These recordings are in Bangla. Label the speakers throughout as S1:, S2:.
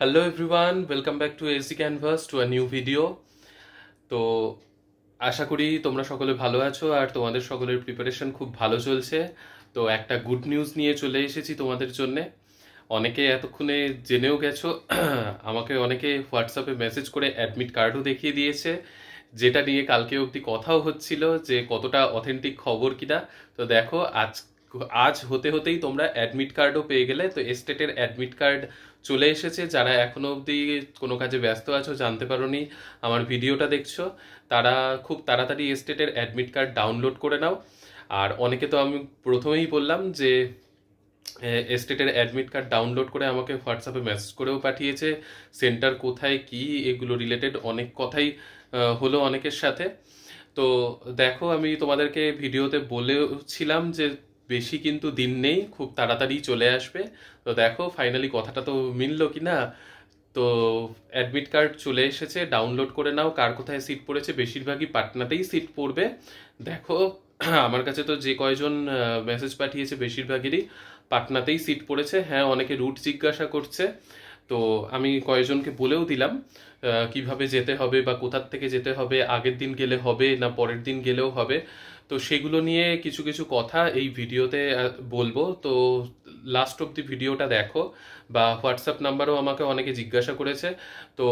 S1: Hello everyone, welcome back to AC Canvas to a new video. তো আশা করি তোমরা সকলে ভালো আছো আর তোমাদের সকলের প্রিপারেশন খুব ভালো চলছে। তো একটা গুড নিউজ নিয়ে চলে এসেছি তোমাদের জন্য। অনেকে এতক্ষণে জেনেও গেছো, আমাকে অনেকে হোয়াটসঅ্যাপে মেসেজ করে অ্যাডমিট কার্ডও দেখিয়ে দিয়েছে, যেটা নিয়ে কালকে অবধি কথাও হচ্ছিল যে কতটা অথেন্টিক খবর কিনা। তো দেখো আজ হতে হতেই তোমরা অ্যাডমিট কার্ডও পেয়ে গেলে। তো এস্টেটের অ্যাডমিট কার্ড চলে এসেছে। যারা এখনো অবধি কোনো কাজে ব্যস্ত আছো, জানতে পারোনি, আমার ভিডিওটা দেখছো, তারা খুব তাড়াতাড়ি এস্টেটের অ্যাডমিট কার্ড ডাউনলোড করে নাও। আর অনেকে তো আমি প্রথমেই বললাম যে এস্টেটের অ্যাডমিট কার্ড ডাউনলোড করে আমাকে হোয়াটসঅ্যাপে মেসেজ করেও পাঠিয়েছে, সেন্টার কোথায় কি এগুলো রিলেটেড অনেক কথাই হলো অনেকের সাথে। তো দেখো, আমি তোমাদেরকে ভিডিওতে বলেছিলাম যে বেশি কিন্তু দিন নেই, খুব তাড়াতাড়ি চলে আসবে। তো দেখো ফাইনালি কথাটা তো মিললো কি না। তো অ্যাডমিট কার্ড চলে এসেছে, ডাউনলোড করে নাও। কার কোথায় সিট পড়েছে? বেশিরভাগই পাটনাতেই সিট পড়বে। দেখো আমার কাছে তো যে কয়জন মেসেজ পাঠিয়েছে বেশিরভাগেরই পাটনাতেই সিট পড়েছে। হ্যাঁ, অনেকে রুট জিজ্ঞাসা করছে, তো আমি কয়েকজনকে বলেও দিলাম কিভাবে যেতে হবে বা কোথার থেকে যেতে হবে, আগের দিন গেলে হবে না পরের দিন গেলেও হবে। তো সেগুলো নিয়ে কিছু কিছু কথা এই ভিডিওতে বলবো। তো লাস্ট অব দি ভিডিওটা দেখো, বা হোয়াটসঅ্যাপ নাম্বারও আমাকে অনেকে জিজ্ঞাসা করেছে, তো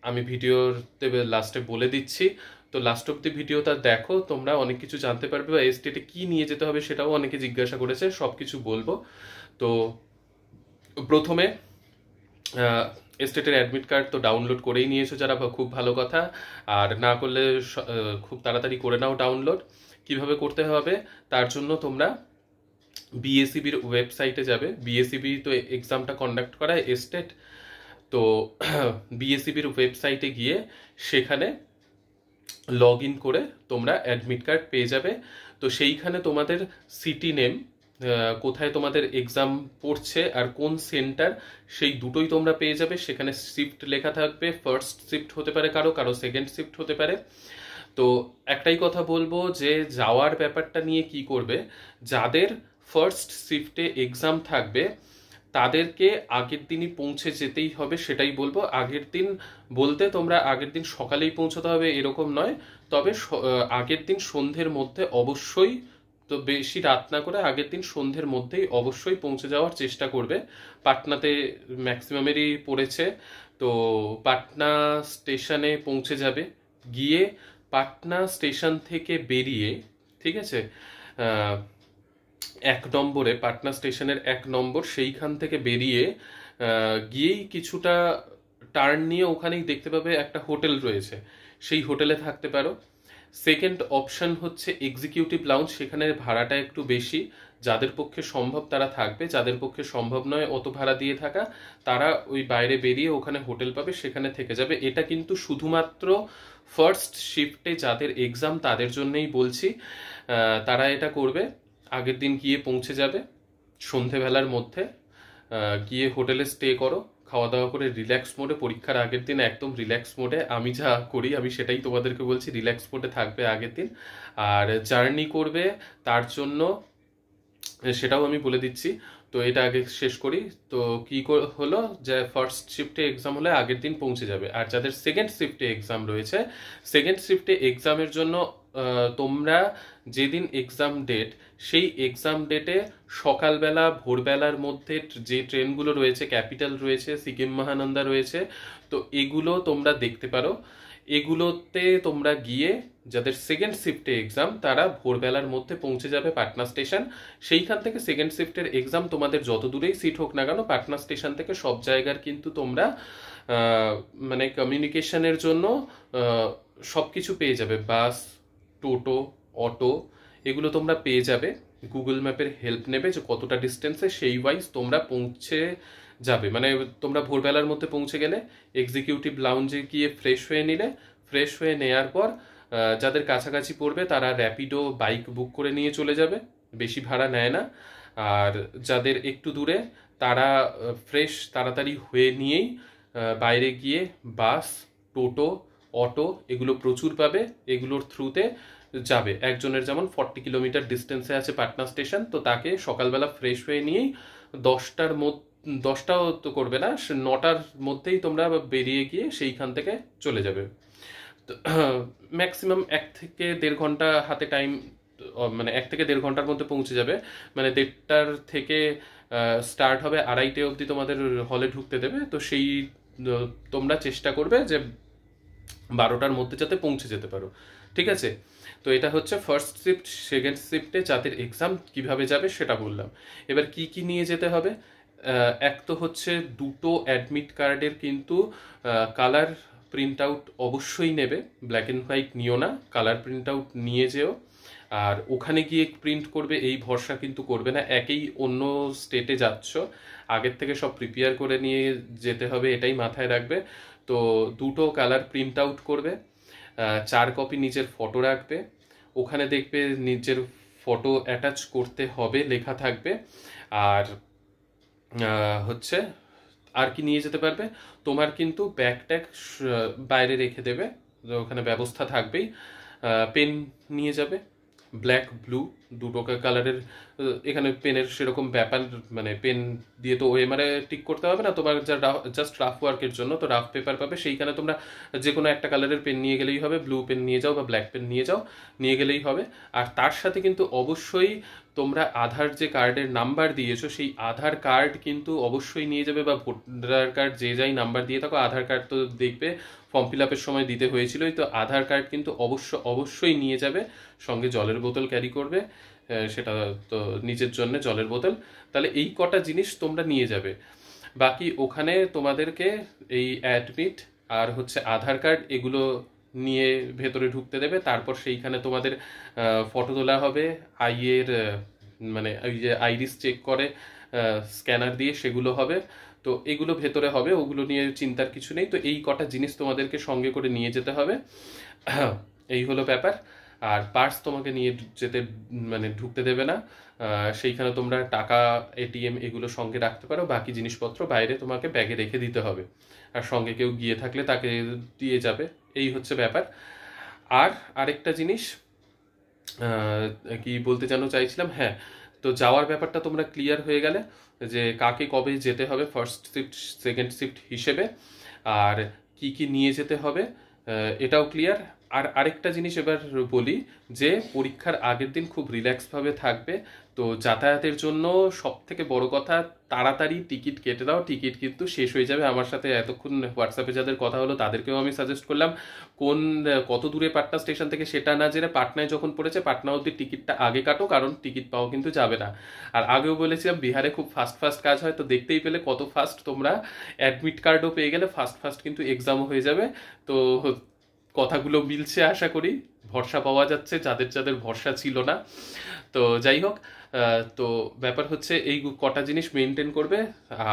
S1: আমি ভিডিওতে লাস্টে বলে দিচ্ছি। তো লাস্ট অব দি ভিডিওটা দেখো, তোমরা অনেক কিছু জানতে পারবে, বা এস্টেটে কি নিয়ে যেতে হবে সেটাও অনেকে জিজ্ঞাসা করেছে, সব কিছু বলবো। তো প্রথমে এস্টেটের অ্যাডমিট কার্ড তো ডাউনলোড করেই নিয়েছো যারা, খুব ভালো কথা। আর না করলে খুব তাড়াতাড়ি করে নাও ডাউনলোড। কিভাবে করতে হবে তার জন্য তোমরা বিএসইবির ওয়েবসাইটে যাবে। বিএসইবি তো এক্সামটা কন্ডাক্ট করায় এস্টেট। তো বিএসইবির ওয়েবসাইটে গিয়ে সেখানে লগ ইন করে তোমরা অ্যাডমিট কার্ড পেয়ে যাবে। তো সেইখানে তোমাদের সিটি নেম, কোথায় তোমাদের এক্সাম পড়ছে আর কোন সেন্টার, সেই দুটোই তোমরা পেয়ে যাবে। সেখানে শিফট লেখা থাকবে, ফার্স্ট শিফট হতে পারে কারো, কারো সেকেন্ড শিফট হতে পারে। তো একটাই কথা বলবো যে যাওয়ার ব্যাপারটা নিয়ে কি করবে, যাদের ফার্স্ট শিফটে এক্সাম থাকবে তাদেরকে আগের দিনই পৌঁছে যেতেই হবে, সেটাই বলবো। আগের দিন বলতে তোমরা আগের দিন সকালেই পৌঁছতে হবে এরকম নয়, তবে আগের দিন সন্ধ্যের মধ্যে অবশ্যই, তো বেশি রাত না করে আগের দিন সন্ধ্যের মধ্যেই অবশ্যই পৌঁছে যাওয়ার চেষ্টা করবে। পাটনাতে ম্যাক্সিমামেরই পড়েছে। তো পাটনা স্টেশনে পৌঁছে যাবে। গিয়ে পাটনা স্টেশন থেকে বেরিয়ে, ঠিক আছে, এক নম্বরে পাটনা স্টেশনের 1 নম্বর, সেইখান থেকে বেরিয়ে গিয়েই কিছুটা টার্ন নিয়ে ওখানেই দেখতে পাবে একটা হোটেল রয়েছে, সেই হোটেলে থাকতে পারো। সেকেন্ড অপশন হচ্ছে এক্সিকিউটিভ লাউঞ্জ, সেখানে ভাড়াটা একটু বেশি। যাদের পক্ষে সম্ভব তারা থাকবে, যাদের পক্ষে সম্ভব নয় অত ভাড়া দিয়ে থাকা, তারা ওই বাইরে বেরিয়ে ওখানে হোটেল পাবে, সেখানে থেকে যাবে। এটা কিন্তু শুধুমাত্র ফার্স্ট শিফটে যাদের এক্সাম তাদের জন্যই বলছি, তারা এটা করবে। আগের দিন গিয়ে পৌঁছে যাবে সন্ধেবেলার মধ্যে, গিয়ে হোটেলে স্টে করো, খাওয়া দাওয়া করে রিল্যাক্স মোডে, পরীক্ষার আগের দিন একদম রিল্যাক্স মোডে, আমি যা করি আমি সেটাই তোমাদেরকে বলছি, রিল্যাক্স মোডে থাকবে আগের দিন। আর জার্নি করবে তার জন্য সেটাও আমি বলে দিচ্ছি। তো এটা আগে শেষ করি। তো কি হলো যে ফার্স্ট শিফটে এক্সাম হলে আগের দিন পৌঁছে যাবে। আর যাদের সেকেন্ড শিফটে এক্সাম রয়েছে, সেকেন্ড শিফটে এক্সামের জন্য তোমরা যেদিন এক্সাম ডেট, সেই এক্সাম ডেটে সকালবেলা ভোরবেলার মধ্যে যে ট্রেনগুলো রয়েছে, ক্যাপিটাল রয়েছে, সিকিম মহানন্দা রয়েছে, তো এগুলো তোমরা দেখতে পারো। এগুলোতে তোমরা গিয়ে, যাদের সেকেন্ড শিফটে এক্সাম তারা ভোরবেলার মধ্যে পৌঁছে যাবে পাটনা স্টেশন। সেইখান থেকে সেকেন্ড শিফটের এক্সাম তোমাদের যত দূরেই সিট হোক না কেন, পাটনা স্টেশন থেকে সব জায়গার কিন্তু তোমরা মানে কমিউনিকেশনের জন্য সব কিছু পেয়ে যাবে। বাস, টোটো, অটো, এগুলো তোমরা পেয়ে যাবে। গুগল ম্যাপের হেল্প নেবে যে কতটা ডিস্টেন্সে, সেই ওয়াইজ তোমরা পৌঁছে যাবে। মানে তোমরা ভোরবেলার মধ্যে পৌঁছে গেলে এক্সিকিউটিভ লাউঞ্জে গিয়ে ফ্রেশ হয়ে নিলে, ফ্রেশ হয়ে নেয়ার পর যাদের কাছাকাছি পড়বে তারা র্যাপিডো বাইক বুক করে নিয়ে চলে যাবে, বেশি ভাড়া নেয় না। আর যাদের একটু দূরে তারা ফ্রেশ তাড়াতাড়ি হয়ে নিয়েই বাইরে গিয়ে বাস, টোটো, অটো এগুলো প্রচুর পাবে, এগুলোর থ্রুতে যাবে। একজনের যেমন 40 কিলোমিটার ডিস্টেন্সে আছে পাটনা স্টেশন, তো তাকে সকালবেলা ফ্রেশ হয়ে নিয়েই 10টার 10টাও তো করবে না, 9টার মধ্যেই তোমরা বেরিয়ে গিয়ে সেইখান থেকে চলে যাবে। তো ম্যাক্সিমাম 1 থেকে 1.5 ঘন্টা হাতে টাইম, মানে 1 থেকে 1.5 ঘন্টার মধ্যে পৌঁছে যাবে। মানে 1:30টার থেকে স্টার্ট হবে, 2:30টে অবধি তোমাদের হলে ঢুকতে দেবে। তো সেই তোমরা চেষ্টা করবে যে 12টার মধ্যে যাতে পৌঁছে যেতে পারো, ঠিক আছে? তো এটা হচ্ছে ফার্স্ট শিফট। সেকেন্ড শিফটে যাদের এক্সাম কিভাবে যাবে সেটা বললাম। এবার কি কি নিয়ে যেতে হবে? এক তো হচ্ছে 2টো অ্যাডমিট কার্ডের কিন্তু কালার প্রিন্ট আউট অবশ্যই নেবে, ব্ল্যাক অ্যান্ড হোয়াইট নিও না, কালার প্রিন্ট আউট নিয়ে যেও। আর ওখানে গিয়ে প্রিন্ট করবে এই ভরসা কিন্তু করবে না, একেই অন্য স্টেটে যাচ্ছ, আগের থেকে সব প্রিপেয়ার করে নিয়ে যেতে হবে, এটাই মাথায় রাখবে। তো 2টো কালার প্রিন্ট আউট করবে, 4 কপি নিজের ফটো রাখবে, ওখানে দেখবে নিজের ফটো অ্যাটাচ করতে হবে লেখা থাকবে। আর হচ্ছে আর কি নিয়ে যেতে পারবে, তোমার কিন্তু ব্যাগ ট্যাগ বাইরে রেখে দেবে, ওখানে ব্যবস্থা থাকবেই। পেন নিয়ে যাবে, ব্ল্যাক ব্লু 2টো কালারের। এখানে পেনের সেরকম ব্যাপার, মানে পেন দিয়ে তো ওএমআরে টিক করতে হবে না, তোমার যা জাস্ট রাফ ওয়ার্কের জন্য তো রাফ পেপার পাবে, সেইখানে তোমরা যে কোনো একটা কালারের পেন নিয়ে গেলেই হবে, ব্লু পেন নিয়ে যাও বা ব্ল্যাক পেন নিয়ে যাও, নিয়ে গেলেই হবে। আর তার সাথে কিন্তু অবশ্যই তোমরা আধার যে কার্ডের নাম্বার দিয়েছো সেই আধার কার্ড কিন্তু অবশ্যই নিয়ে যাবে, বা ভোটার কার্ড যে যাই নাম্বার দিয়ে থাকো, আধার কার্ড তো দেখবে ফর্ম ফিল আপের সময় দিতে হয়েছিলই, তো আধার কার্ড কিন্তু অবশ্যই নিয়ে যাবে। সঙ্গে জলের বোতল ক্যারি করবে, সেটা তো নিজের জন্য জলের বোতল। তাহলে এই কটা জিনিস তোমরা নিয়ে যাবে। বাকি ওখানে তোমাদেরকে এই অ্যাডমিট আর হচ্ছে আধার কার্ড এগুলো নিয়ে ভেতরে ঢুকতে দেবে। তারপর সেইখানে তোমাদের ফটো তোলা হবে, আইয়ের মানে ওই যে আইরিস চেক করে স্ক্যানার দিয়ে, সেগুলো হবে। তো এগুলো ভেতরে হবে, ওগুলো নিয়ে চিন্তার কিছু নেই। তো এই কটা জিনিস তোমাদেরকে সঙ্গে করে নিয়ে যেতে হবে, এই হলো ব্যাপার। আর পার্স তোমাকে নিয়ে যেতে মানে ঢুকতে দেবে না, সেইখানে তোমরা টাকা, এটিএম এগুলো সঙ্গে রাখতে পারো, বাকি জিনিসপত্র বাইরে তোমাকে ব্যাগে রেখে দিতে হবে। আর সঙ্গে কেউ গিয়ে থাকলে তাকে দিয়ে যাবে, এই হচ্ছে ব্যাপার। আর আরেকটা জিনিস কি বলতে যেন চাইছিলাম, হ্যাঁ, তো যাওয়ার ব্যাপারটা তোমরা ক্লিয়ার হয়ে গেলে যে কাকে কবে যেতে হবে ফার্স্ট শিফট সেকেন্ড শিফট হিসেবে, আর কি কি নিয়ে যেতে হবে এটাও ক্লিয়ার। আর আরেকটা জিনিস এবার বলি, যে পরীক্ষার আগের দিন খুব রিল্যাক্সভাবে থাকবে। তো যাতায়াতের জন্য সব থেকে বড় কথা, তাড়াতাড়ি টিকিট কেটে দাও, টিকিট কিন্তু শেষ হয়ে যাবে। আমার সাথে এতক্ষণ হোয়াটসঅ্যাপে যাদের কথা হলো তাদেরকেও আমি সাজেস্ট করলাম, কত দূরে পাটনা স্টেশন থেকে সেটা না জেনে পাটনায় যখন পড়েছে পাটনা অবধি টিকিটটা আগে কাটো, কারণ টিকিট পাওয়া কিন্তু যাবে না। আর আগেও বলেছিলাম বিহারে খুব ফাস্ট ফাস্ট কাজ হয়, তো দেখতেই পেলে কত ফাস্ট তোমরা অ্যাডমিট কার্ডও পেয়ে গেলে, ফাস্ট ফাস্ট কিন্তু এক্সামও হয়ে যাবে। তো কথাগুলো মিলছে আশা করি, ভরসা পাওয়া যাচ্ছে যাদের যাদের ভরসা ছিল না। তো যাই হোক, তো ব্যাপার হচ্ছে এই কটা জিনিস মেনটেন করবে।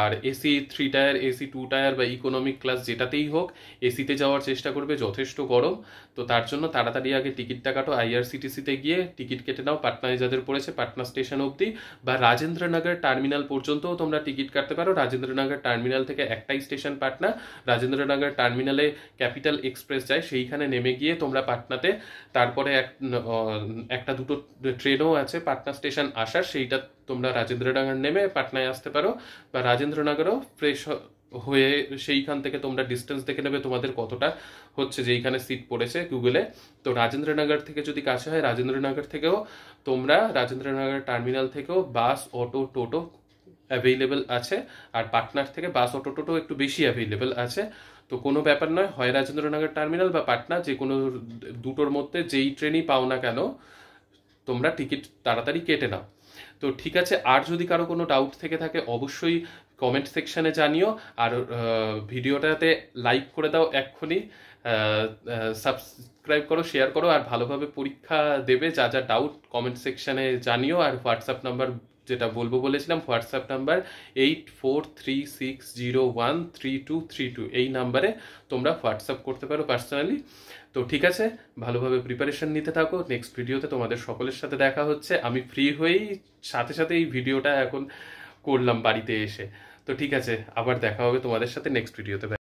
S1: আর এসি 3 টায়ার, এসি 2 টায়ার বা ইকোনমিক ক্লাস যেটাতেই হোক এসিতে যাওয়ার চেষ্টা করবে, যথেষ্ট গরম। তো তার জন্য তাড়াতাড়ি আগে টিকিটটা কাটো, আইআরসিটিসিতে গিয়ে টিকিট কেটে নাও, পাটনায় যাদের পড়েছে পাটনা স্টেশন অবধি, বা রাজেন্দ্রনগর টার্মিনাল পর্যন্তও তোমরা টিকিট কাটতে পারো। রাজেন্দ্রনগর টার্মিনাল থেকে একটাই স্টেশন পাটনা, রাজেন্দ্রনগর টার্মিনালে ক্যাপিটাল এক্সপ্রেস যায়, সেইখানে নেমে গিয়ে তোমরা পাটনাতে, তারপরে একটা দুটো ট্রেনও আছে পাটনা স্টেশন আসার, সেইটা তোমরা রাজেন্দ্রনগর নেমে পাটনায় আসতে পারো। বা রাজেন্দ্রনগরও ফ্রেশ হয়ে সেইখান থেকে তোমরা ডিস্টেন্স দেখে নেবে তোমাদের কতটা হচ্ছে, যেইখানে সিট পড়েছে গুগলে। তো রাজেন্দ্রনগর থেকে যদি কাছে হয়, রাজেন্দ্রনগর থেকেও তোমরা, রাজেন্দ্রনগর টার্মিনাল থেকেও বাস, অটো, টোটো অ্যাভেলেবেল আছে। আর পাটনার থেকে বাস, অটো, টোটো একটু বেশি অ্যাভেলেবেল আছে। তো কোনো ব্যাপার নয়, হয় রাজেন্দ্রনগর টার্মিনাল বা পাটনা, যে কোনো দুটোর মধ্যে যেই ট্রেনই পাও না কেন তোমরা টিকিট তাড়াতাড়ি কেটে নাও। তো ঠিক আছে, আর যদি কারো কোনো ডাউট থেকে থাকে অবশ্যই কমেন্ট সেকশনে জানিও। আর ভিডিওটাতে লাইক করে দাও এক্ষুনি, সাবস্ক্রাইব করো, শেয়ার করো, আর ভালোভাবে পরীক্ষা দেবে। যা যা ডাউট কমেন্ট সেকশনে জানিও। আর হোয়াটসঅ্যাপ নাম্বার যেটা বলবো বলেছিলাম, হোয়াটসঅ্যাপ নাম্বার 8436013232, এই নাম্বারে তোমরা হোয়াটসঅ্যাপ করতে পারো পার্সোনালি। তো ঠিক আছে, ভালোভাবে প্রিপারেশন নিতে থাকো। নেক্সট ভিডিওতে তোমাদের সকলের সাথে দেখা হচ্ছে। আমি ফ্রি হয়েই সাথে সাথে এই ভিডিওটা এখন করলাম বাড়িতে এসে। তো ঠিক আছে, আবার দেখা হবে তোমাদের সাথে নেক্সট ভিডিওতে।